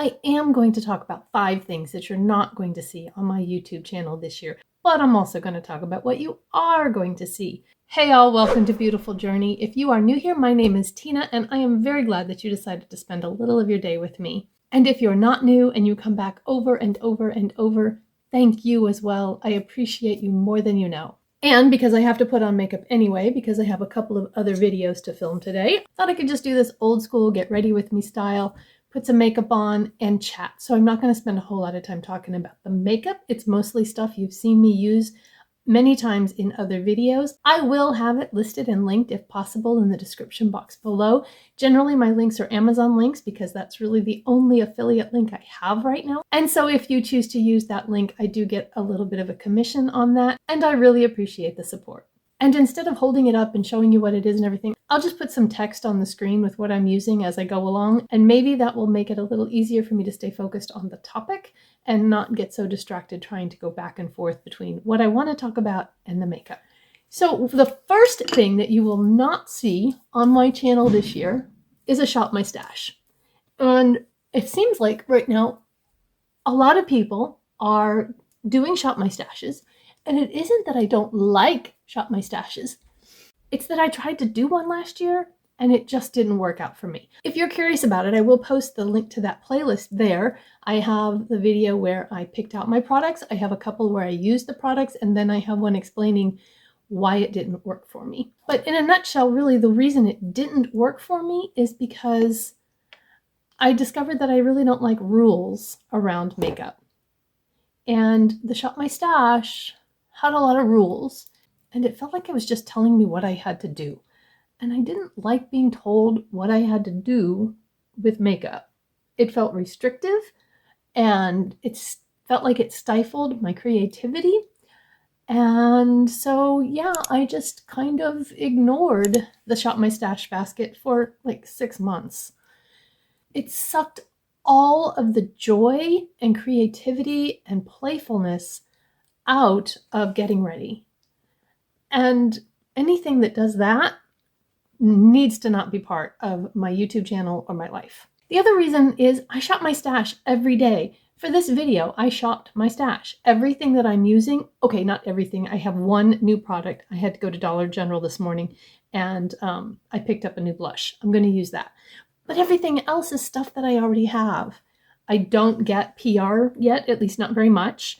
I am going to talk about 5 things that you're not going to see on my YouTube channel this year, but I'm also going to talk about what you are going to see. Hey all, welcome to Beautiful Journey. If you are new here, my name is Tina, and I am very glad that you decided to spend a little of your day with me. And if you're not new and you come back over and over and over, thank you as well. I appreciate you more than you know. And because I have to put on makeup anyway, because I have a couple of other videos to film today, I thought I could just do this old school get ready with me style, put some makeup on and chat. So I'm not going to spend a whole lot of time talking about the makeup. It's mostly stuff you've seen me use many times in other videos. I will have it listed and linked if possible in the description box below. Generally my links are Amazon links because that's really the only affiliate link I have right now. And so if you choose to use that link, I do get a little bit of a commission on that, and I really appreciate the support. And instead of holding it up and showing you what it is and everything, I'll just put some text on the screen with what I'm using as I go along, and maybe that will make it a little easier for me to stay focused on the topic and not get so distracted trying to go back and forth between what I want to talk about and the makeup. So the first thing that you will not see on my channel this year is a Shop My Stash. And it seems like right now a lot of people are doing Shop My Stashes, and it isn't that I don't like Shop My Stashes. It's that I tried to do one last year and it just didn't work out for me. If you're curious about it, I will post the link to that playlist there. I have the video where I picked out my products. I have a couple where I used the products, and then I have one explaining why it didn't work for me. But in a nutshell, really the reason it didn't work for me is because I discovered that I really don't like rules around makeup. And the Shop My Stash had a lot of rules, and it felt like it was just telling me what I had to do. And I didn't like being told what I had to do with makeup. It felt restrictive, and it felt like it stifled my creativity. And so, yeah, I just kind of ignored the Shop My Stash basket for like 6 months. It sucked all of the joy and creativity and playfulness out of getting ready. And anything that does that needs to not be part of my YouTube channel or my life. The other reason is I shop my stash every day. For this video, I shopped my stash. Everything that I'm using, okay, not everything. I have one new product. I had to go to Dollar General this morning, and I picked up a new blush. I'm going to use that. But everything else is stuff that I already have. I don't get PR yet, at least not very much.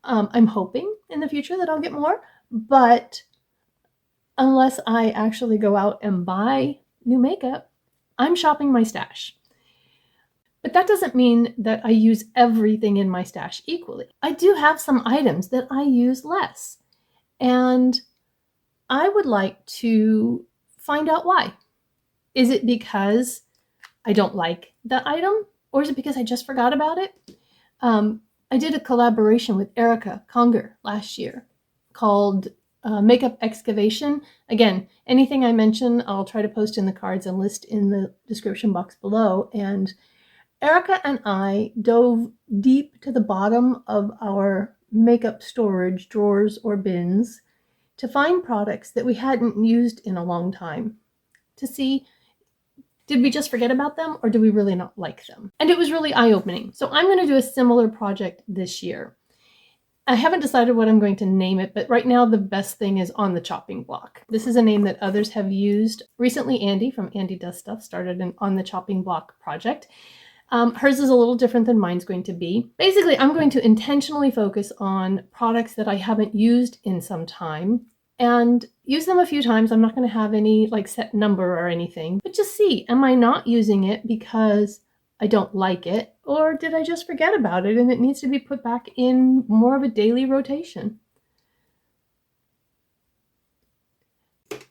I'm hoping in the future that I'll get more, but unless I actually go out and buy new makeup, I'm shopping my stash. But that doesn't mean that I use everything in my stash equally. I do have some items that I use less, and I would like to find out why. Is it because I don't like the item, or is it because I just forgot about it? I did a collaboration with Erica Conger last year called Makeup Excavation. Again, anything I mention, I'll try to post in the cards and list in the description box below. And Erica and I dove deep to the bottom of our makeup storage drawers or bins to find products that we hadn't used in a long time, to see, did we just forget about them, or do we really not like them? And it was really eye-opening. So I'm going to do a similar project this year. I haven't decided what I'm going to name it, but right now the best thing is On the Chopping Block. This is a name that others have used. Recently, Andy from Andy Does Stuff started an On the Chopping Block project. Hers is a little different than mine's going to be. Basically, I'm going to intentionally focus on products that I haven't used in some time and use them a few times. I'm not going to have any like set number or anything, but just see, am I not using it because I don't like it, or did I just forget about it and it needs to be put back in more of a daily rotation?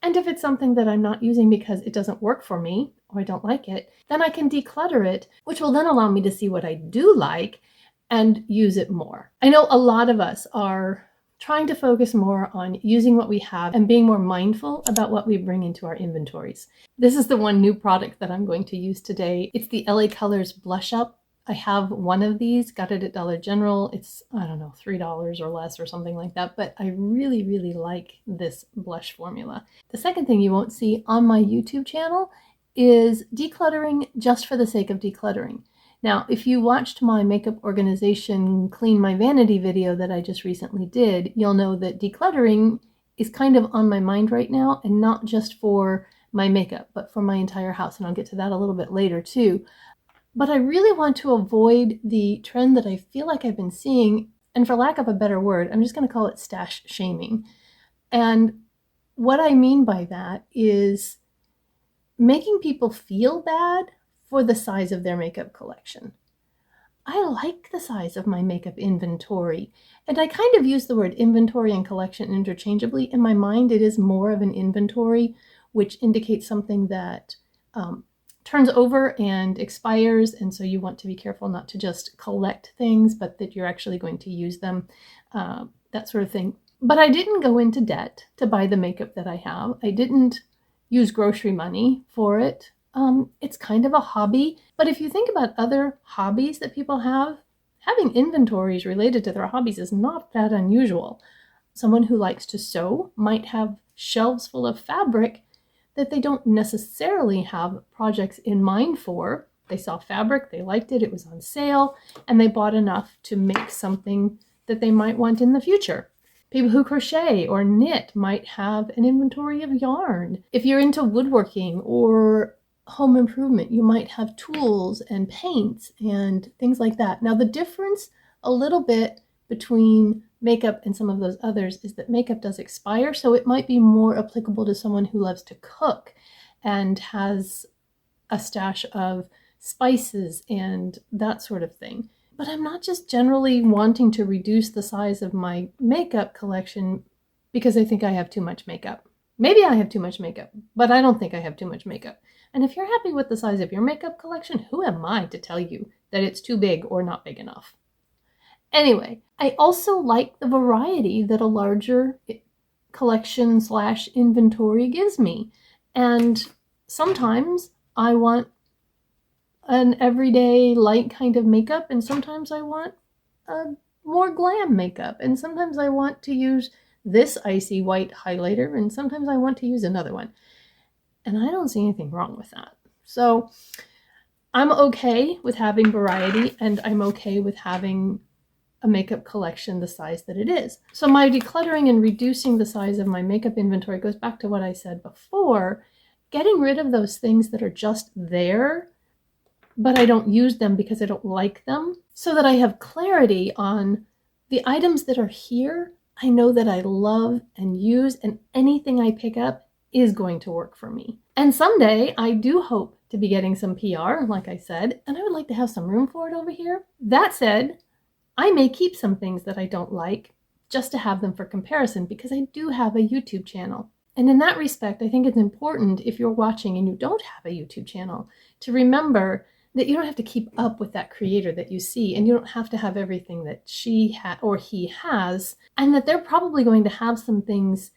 And if it's something that I'm not using because it doesn't work for me or I don't like it, then I can declutter it, which will then allow me to see what I do like and use it more. I know a lot of us are trying to focus more on using what we have and being more mindful about what we bring into our inventories. This is the one new product that I'm going to use today. It's the LA Colors Blush Up. I have one of these, got it at Dollar General. It's, I don't know, $3 or less or something like that, but I really, really like this blush formula. The second thing you won't see on my YouTube channel is decluttering just for the sake of decluttering. Now, if you watched my makeup organization Clean My Vanity video that I just recently did, you'll know that decluttering is kind of on my mind right now, and not just for my makeup, but for my entire house. And I'll get to that a little bit later too. But I really want to avoid the trend that I feel like I've been seeing, and for lack of a better word, I'm just going to call it stash shaming. And what I mean by that is making people feel bad for the size of their makeup collection. I like the size of my makeup inventory, and I kind of use the word inventory and collection interchangeably. In my mind, it is more of an inventory, which indicates something that turns over and expires, and so you want to be careful not to just collect things, but that you're actually going to use them, that sort of thing. But I didn't go into debt to buy the makeup that I have. I didn't use grocery money for it. It's kind of a hobby, but if you think about other hobbies that people have, having inventories related to their hobbies is not that unusual. Someone who likes to sew might have shelves full of fabric that they don't necessarily have projects in mind for. They saw fabric, they liked it, it was on sale, and they bought enough to make something that they might want in the future. People who crochet or knit might have an inventory of yarn. If you're into woodworking or home improvement, you might have tools and paints and things like that. Now, the difference a little bit between makeup and some of those others is that makeup does expire, so it might be more applicable to someone who loves to cook and has a stash of spices and that sort of thing. But I'm not just generally wanting to reduce the size of my makeup collection because I think I have too much makeup. Maybe I have too much makeup, but I don't think I have too much makeup. And if you're happy with the size of your makeup collection, who am I to tell you that it's too big or not big enough? Anyway, I also like the variety that a larger collection / inventory gives me. And sometimes I want an everyday light kind of makeup, and sometimes I want a more glam makeup, and sometimes I want to use this icy white highlighter, and sometimes I want to use another one. And I don't see anything wrong with that. So I'm okay with having variety, and I'm okay with having a makeup collection the size that it is. So my decluttering and reducing the size of my makeup inventory goes back to what I said before, getting rid of those things that are just there, but I don't use them because I don't like them, so that I have clarity on the items that are here. I know that I love and use, and anything I pick up is going to work for me. And someday I do hope to be getting some PR, like I said, and I would like to have some room for it over here. That said, I may keep some things that I don't like just to have them for comparison, because I do have a YouTube channel. And in that respect, I think it's important, if you're watching and you don't have a YouTube channel, to remember that you don't have to keep up with that creator that you see, and you don't have to have everything that she or he has, and that they're probably going to have some things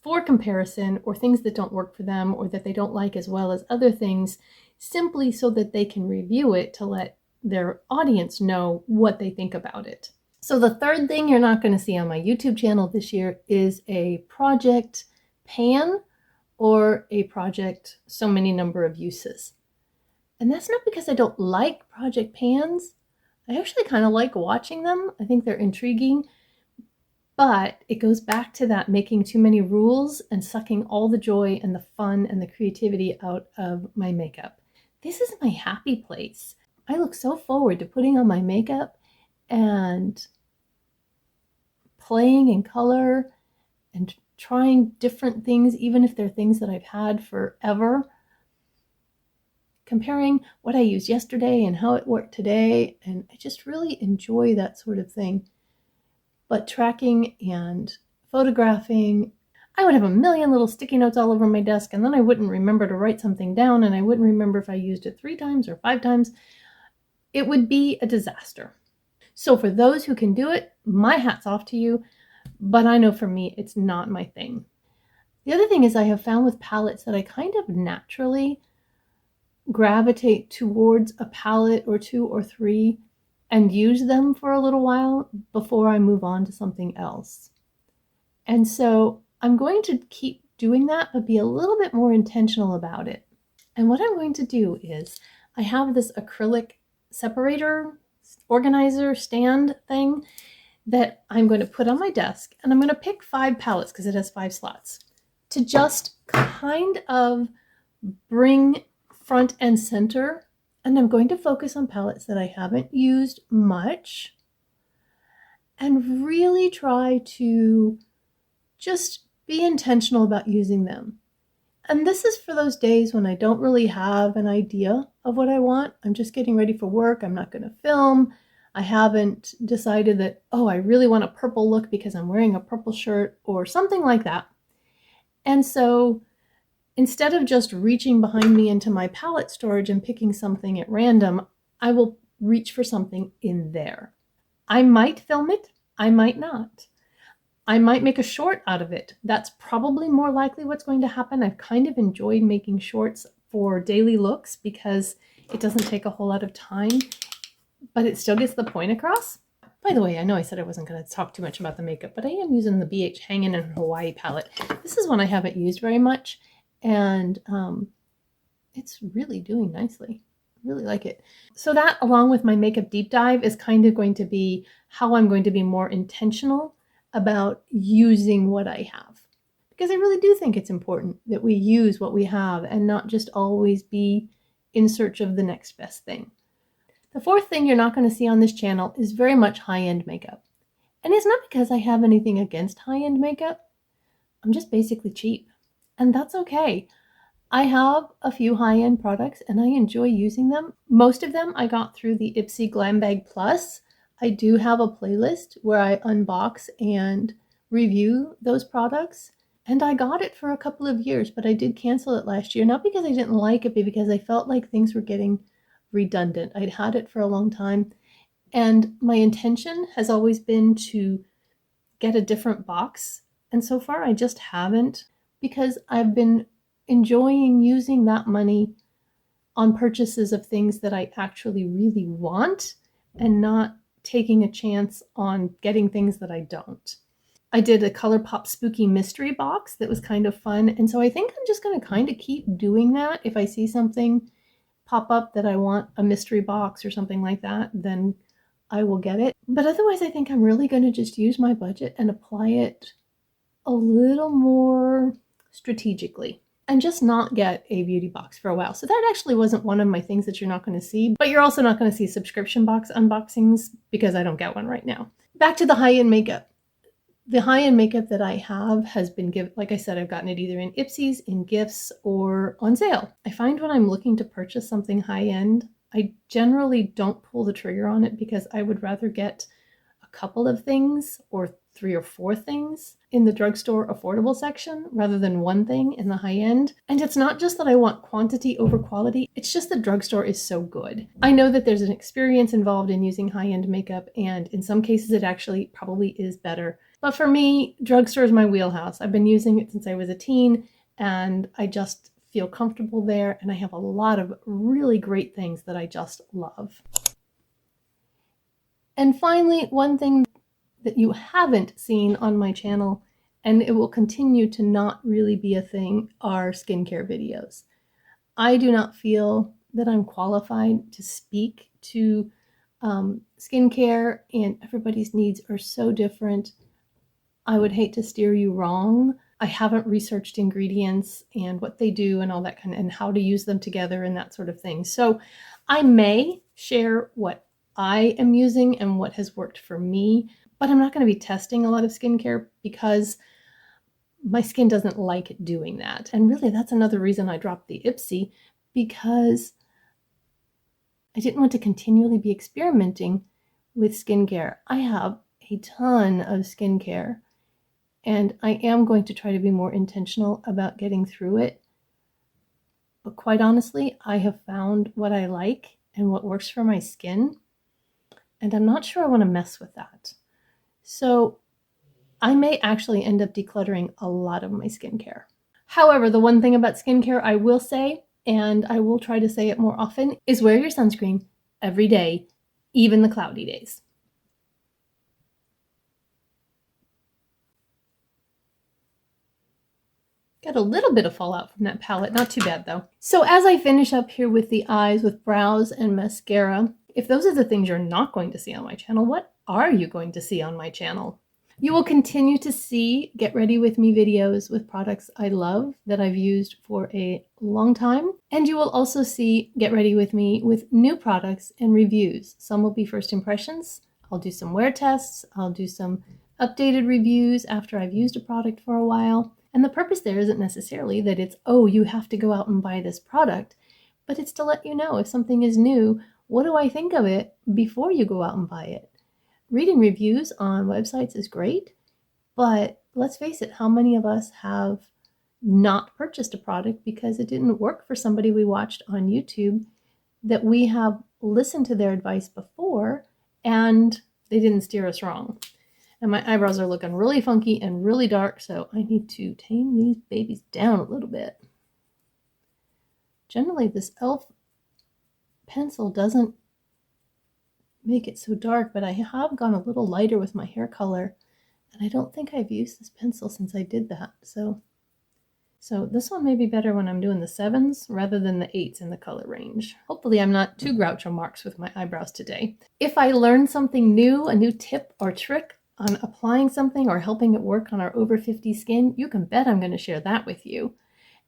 for comparison, or things that don't work for them, or that they don't like as well as other things, simply so that they can review it to let their audience know what they think about it. So the third thing you're not going to see on my YouTube channel this year is a project pan or a project so many number of uses. And that's not because I don't like project pans. I actually kind of like watching them. I think they're intriguing. But it goes back to that making too many rules and sucking all the joy and the fun and the creativity out of my makeup. This is my happy place. I look so forward to putting on my makeup and playing in color and trying different things, even if they're things that I've had forever. Comparing what I used yesterday and how it worked today, and I just really enjoy that sort of thing. But tracking and photographing, I would have a million little sticky notes all over my desk, and then I wouldn't remember to write something down, and I wouldn't remember if I used it 3 times or 5 times. It would be a disaster. So for those who can do it, my hat's off to you, but I know for me, it's not my thing. The other thing is, I have found with palettes that I kind of naturally gravitate towards a palette or 2 or 3 and use them for a little while before I move on to something else. And so I'm going to keep doing that, but be a little bit more intentional about it. And what I'm going to do is, I have this acrylic separator, organizer, stand thing that I'm going to put on my desk, and I'm going to pick 5 palettes because it has 5 slots to just kind of bring front and center. And I'm going to focus on palettes that I haven't used much and really try to just be intentional about using them. And this is for those days when I don't really have an idea of what I want. I'm just getting ready for work. I'm not going to film. I haven't decided that, oh, I really want a purple look because I'm wearing a purple shirt or something like that. And so instead of just reaching behind me into my palette storage and picking something at random, I will reach for something in there. I might film it. I might not. I might make a short out of it. That's probably more likely what's going to happen. I've kind of enjoyed making shorts for daily looks because it doesn't take a whole lot of time, but it still gets the point across. By the way, I know I said I wasn't going to talk too much about the makeup, but I am using the BH Hangin in Hawaii palette. This is one I haven't used very much, and it's really doing nicely. I really like it. So that, along with my makeup deep dive, is kind of going to be how I'm going to be more intentional about using what I have. Because I really do think it's important that we use what we have and not just always be in search of the next best thing. The 4th thing you're not going to see on this channel is very much high-end makeup. And it's not because I have anything against high-end makeup. I'm just basically cheap. And that's okay. I have a few high-end products and I enjoy using them. Most of them I got through the Ipsy Glam Bag Plus. I do have a playlist where I unbox and review those products. And I got it for a couple of years, but I did cancel it last year. Not because I didn't like it, but because I felt like things were getting redundant. I'd had it for a long time. And my intention has always been to get a different box. And so far I just haven't, because I've been enjoying using that money on purchases of things that I actually really want and not taking a chance on getting things that I don't. I did a Colourpop spooky mystery box that was kind of fun. And so I think I'm just going to kind of keep doing that. If I see something pop up that I want a mystery box or something like that, then I will get it. But otherwise, I think I'm really going to just use my budget and apply it a little more strategically and just not get a beauty box for a while. So that actually wasn't one of my things that you're not going to see, but you're also not going to see subscription box unboxings because I don't get one right now. Back to the high-end makeup. The high-end makeup that I have has been given, like I said, I've gotten it either in Ipsy's, in gifts, or on sale. I find when I'm looking to purchase something high-end, I generally don't pull the trigger on it because I would rather get a couple of things or 3 or 4 things in the drugstore affordable section rather than one thing in the high end. And it's not just that I want quantity over quality, it's just the drugstore is so good. I know that there's an experience involved in using high-end makeup, and in some cases it actually probably is better. But for me, drugstore is my wheelhouse. I've been using it since I was a teen, and I just feel comfortable there, and I have a lot of really great things that I just love. And finally, one thing that you haven't seen on my channel, and it will continue to not really be a thing, are skincare videos. I do not feel that I'm qualified to speak to skincare, and everybody's needs are so different. I would hate to steer you wrong. I haven't researched ingredients and what they do and all that kind of, and how to use them together and that sort of thing. So I may share what I am using and what has worked for me, but I'm not going to be testing a lot of skincare because my skin doesn't like doing that. And really, that's another reason I dropped the Ipsy, because I didn't want to continually be experimenting with skincare. I have a ton of skincare, and I am going to try to be more intentional about getting through it. But quite honestly, I have found what I like and what works for my skin, and I'm not sure I want to mess with that. So I may actually end up decluttering a lot of my skincare. However, the one thing about skincare I will say, and I will try to say it more often, is wear your sunscreen every day, even the cloudy days. Got a little bit of fallout from that palette, not too bad though. So as I finish up here with the eyes with brows and mascara, If those are the things you're not going to see on my channel, what are you going to see on my channel? You will continue to see Get Ready With Me videos with products I love that I've used for a long time. And you will also see Get Ready With Me with new products and reviews. Some will be first impressions. I'll do some wear tests. I'll do some updated reviews after I've used a product for a while. And the purpose there isn't necessarily that it's, oh, you have to go out and buy this product, but it's to let you know if something is new, what do I think of it before you go out and buy it? Reading reviews on websites is great, but let's face it, how many of us have not purchased a product because it didn't work for somebody we watched on YouTube that we have listened to their advice before and they didn't steer us wrong? And my eyebrows are looking really funky and really dark, so I need to tame these babies down a little bit. Generally, this e.l.f. pencil doesn't make it so dark, but I have gone a little lighter with my hair color, and I don't think I've used this pencil since I did that. So this one may be better when I'm doing the 7s rather than the 8s in the color range. Hopefully I'm not too Groucho Marx with my eyebrows today. If I learn something new, a new tip or trick on applying something or helping it work on our over 50 skin, you can bet I'm going to share that with you.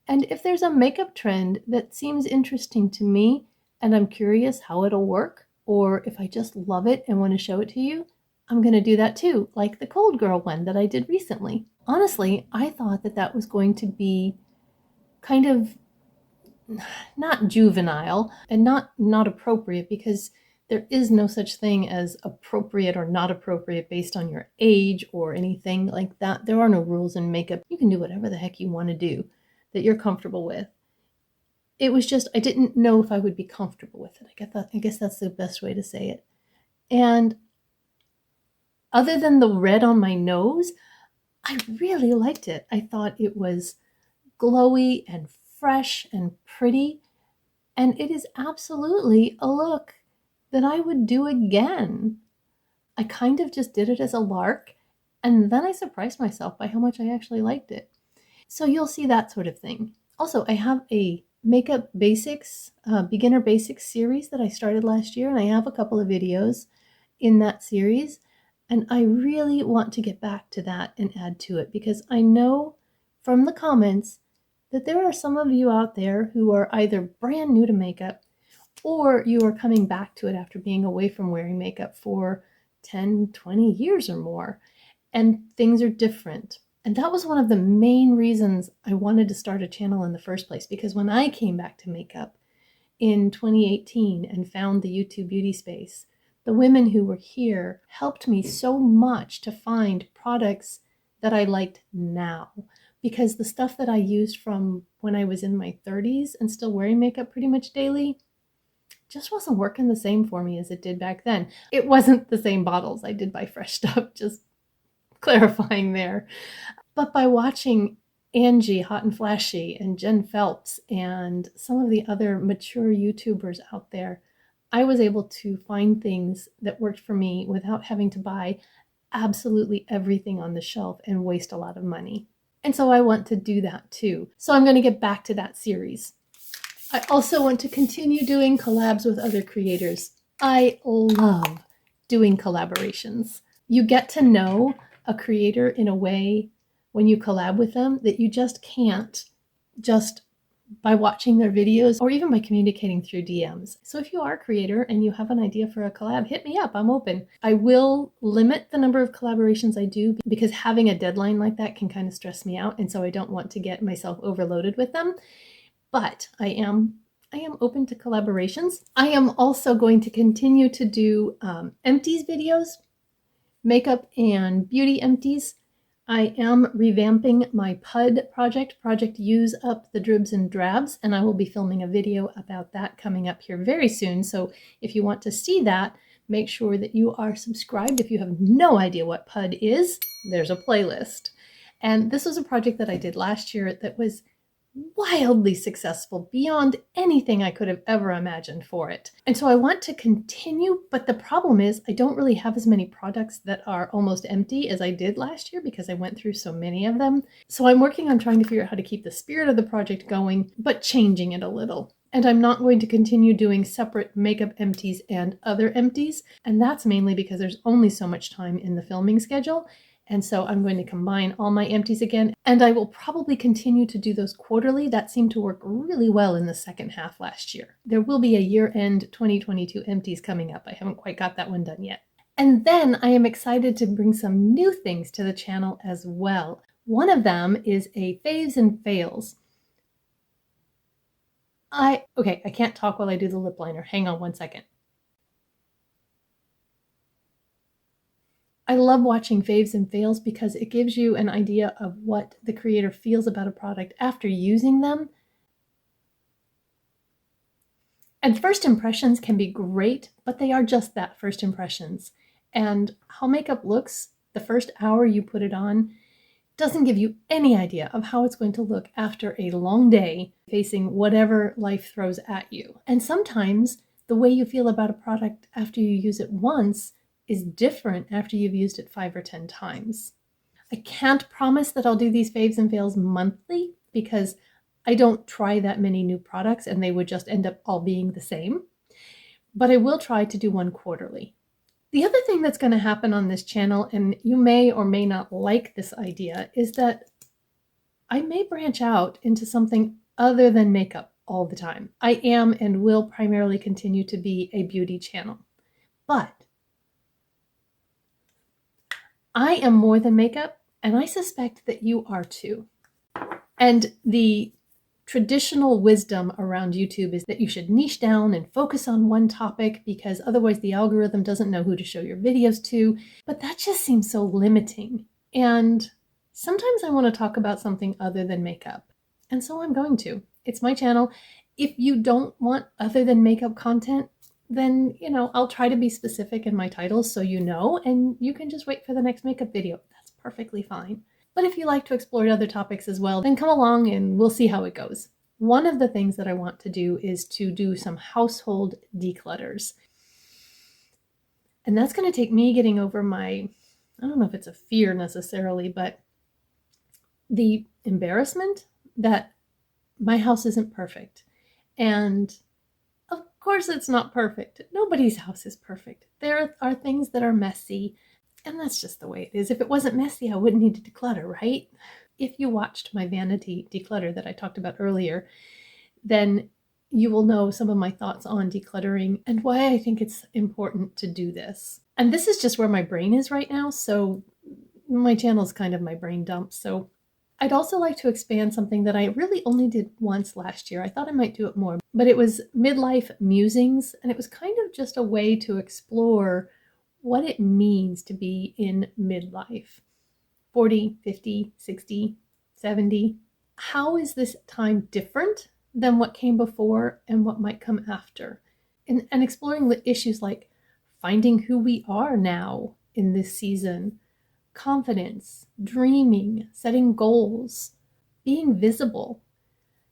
And if there's a makeup trend that seems interesting to me and I'm curious how it'll work, or if I just love it and want to show it to you, I'm going to do that too, like the Cold Girl one that I did recently. Honestly, I thought that that was going to be kind of not juvenile and not appropriate, because there is no such thing as appropriate or not appropriate based on your age or anything like that. There are no rules in makeup. You can do whatever the heck you want to do that you're comfortable with. It was just, I didn't know if I would be comfortable with it. I guess that's the best way to say it. And other than the red on my nose, I really liked it. I thought it was glowy and fresh and pretty. And it is absolutely a look that I would do again. I kind of just did it as a lark, and then I surprised myself by how much I actually liked it. So you'll see that sort of thing. Also, I have a makeup basics, beginner basics series that I started last year, and I have a couple of videos in that series, and I really want to get back to that and add to it, because I know from the comments that there are some of you out there who are either brand new to makeup or you are coming back to it after being away from wearing makeup for 10, 20 years or more, and things are different. And that was one of the main reasons I wanted to start a channel in the first place, because when I came back to makeup in 2018 and found the YouTube beauty space, the women who were here helped me so much to find products that I liked now, because the stuff that I used from when I was in my 30s and still wearing makeup pretty much daily just wasn't working the same for me as it did back then. It wasn't the same bottles. I did buy fresh stuff, just clarifying there. But by watching Angie Hot and Flashy and Jen Phelps and some of the other mature YouTubers out there, I was able to find things that worked for me without having to buy absolutely everything on the shelf and waste a lot of money. And so I want to do that too. So I'm going to get back to that series. I also want to continue doing collabs with other creators. I love doing collaborations. You get to know a creator in a way when you collab with them that you just can't just by watching their videos or even by communicating through DMs. So if you are a creator and you have an idea for a collab, hit me up. I'm open. I will limit the number of collaborations I do because having a deadline like that can kind of stress me out, and so I don't want to get myself overloaded with them. But I am open to collaborations. I am also going to continue to do empties videos, makeup and beauty empties. I am revamping my PUD project Use Up the Dribs and Drabs, and I will be filming a video about that coming up here very soon. So if you want to see that, make sure that you are subscribed. If you have no idea what PUD is, there's a playlist. And this was a project that I did last year that was wildly successful beyond anything I could have ever imagined for it. And so I want to continue, but the problem is I don't really have as many products that are almost empty as I did last year because I went through so many of them. So I'm working on trying to figure out how to keep the spirit of the project going, but changing it a little. And I'm not going to continue doing separate makeup empties and other empties. And that's mainly because there's only so much time in the filming schedule. And so I'm going to combine all my empties again. And I will probably continue to do those quarterly. That seemed to work really well in the second half last year. There will be a year-end 2022 empties coming up. I haven't quite got that one done yet. And then I am excited to bring some new things to the channel as well. One of them is a faves and fails. Okay, I can't talk while I do the lip liner. Hang on one second. I love watching faves and fails because it gives you an idea of what the creator feels about a product after using them. And first impressions can be great, but they are just that, first impressions. And how makeup looks the first hour you put it on doesn't give you any idea of how it's going to look after a long day facing whatever life throws at you. And sometimes the way you feel about a product after you use it once is different after you've used it 5 or 10 times. I can't promise that I'll do these faves and fails monthly because I don't try that many new products and they would just end up all being the same. But I will try to do one quarterly. The other thing that's going to happen on this channel, and you may or may not like this idea, is that I may branch out into something other than makeup all the time. I am and will primarily continue to be a beauty channel. But I am more than makeup, and I suspect that you are too. And the traditional wisdom around YouTube is that you should niche down and focus on one topic because otherwise the algorithm doesn't know who to show your videos to. But that just seems so limiting. And sometimes I want to talk about something other than makeup. And so I'm going to. It's my channel. If you don't want other than makeup content, then, I'll try to be specific in my titles so you know, and you can just wait for the next makeup video. That's perfectly fine. But if you like to explore other topics as well, then come along and we'll see how it goes. One of the things that I want to do is to do some household declutters. And that's going to take me getting over my, I don't know if it's a fear necessarily, but the embarrassment that my house isn't perfect. And of course it's not perfect. Nobody's house is perfect. There are things that are messy. And that's just the way it is. If it wasn't messy, I wouldn't need to declutter, right? If you watched my vanity declutter that I talked about earlier, then you will know some of my thoughts on decluttering and why I think it's important to do this. And this is just where my brain is right now, so my channel is kind of my brain dump. So I'd also like to expand something that I really only did once last year. I thought I might do it more, but it was Midlife Musings, and it was kind of just a way to explore what it means to be in midlife. 40, 50, 60, 70. How is this time different than what came before and what might come after? And exploring the issues like finding who we are now in this season, confidence, dreaming, setting goals, being visible.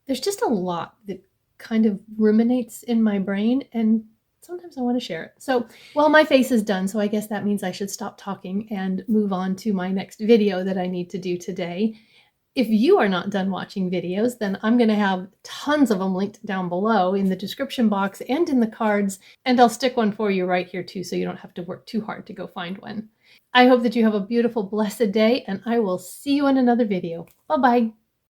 There's just a lot that kind of ruminates in my brain, and sometimes I want to share it. So, well, my face is done, so I guess that means I should stop talking and move on to my next video that I need to do today. If you are not done watching videos, then I'm going to have tons of them linked down below in the description box and in the cards, and I'll stick one for you right here too, so you don't have to work too hard to go find one. I hope that you have a beautiful, blessed day, and I will see you in another video. Bye-bye.